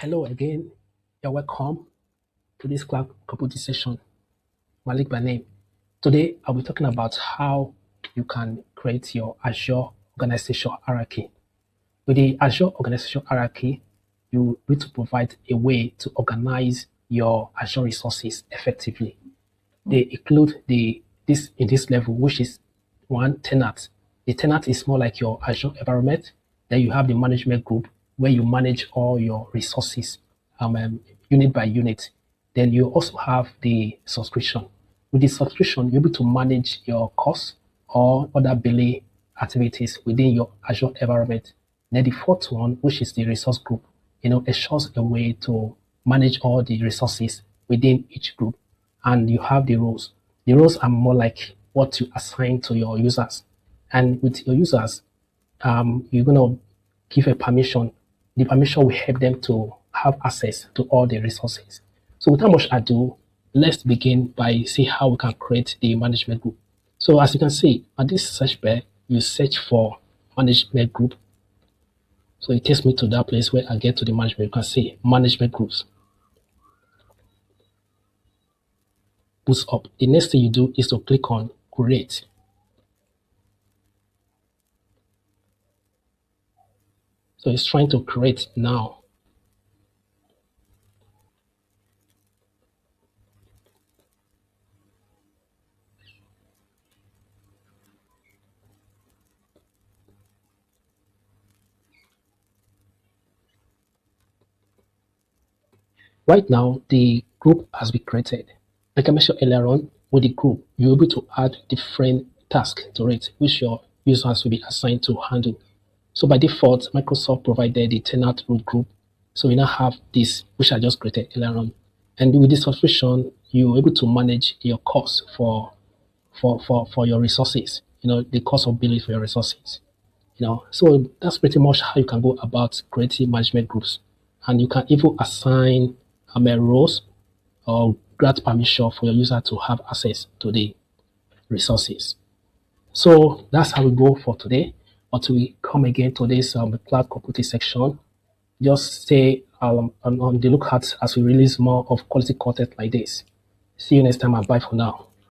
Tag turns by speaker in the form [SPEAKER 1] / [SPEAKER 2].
[SPEAKER 1] Hello again. You're welcome to this cloud computing session. Malik by name. Today, I'll be talking about how you can create your Azure organization hierarchy. With the Azure organization hierarchy, you need to provide a way to organize your Azure resources effectively. They include this in this level, which is one tenant. The tenant is more like your Azure environment. Then you have the management group where you manage all your resources unit by unit. Then you also have the subscription. With the subscription, you're able to manage your costs or other billing activities within your Azure environment. Then the fourth one, which is the resource group, ensures a way to manage all the resources within each group. And you have the roles. The roles are more like what you assign to your users. And with your users, you're going to give a permission. The permission will help them to have access to all the resources. So without much ado, let's begin by see how we can create the management group. So as you can see, at this search bar, you search for management group. So it takes me to that place where I get to the management. You can see management groups. Boost up. The next thing you do is to click on create. So it's trying to create now. Right now, the group has been created. Like I mentioned earlier on, with the group, you're able to add different tasks to it, which your users will be assigned to handle. So by default, Microsoft provided the tenant root group. So we now have this, which I just created earlier on. And with this subscription, you're able to manage your costs for your resources, the cost of billing for your resources. So that's pretty much how you can go about creating management groups. And you can even assign roles or grant permission for your user to have access to the resources. So that's how we go for today. Until we come again to this cloud computing section, just stay on the lookout as we release more of quality content like this. See you next time and bye for now.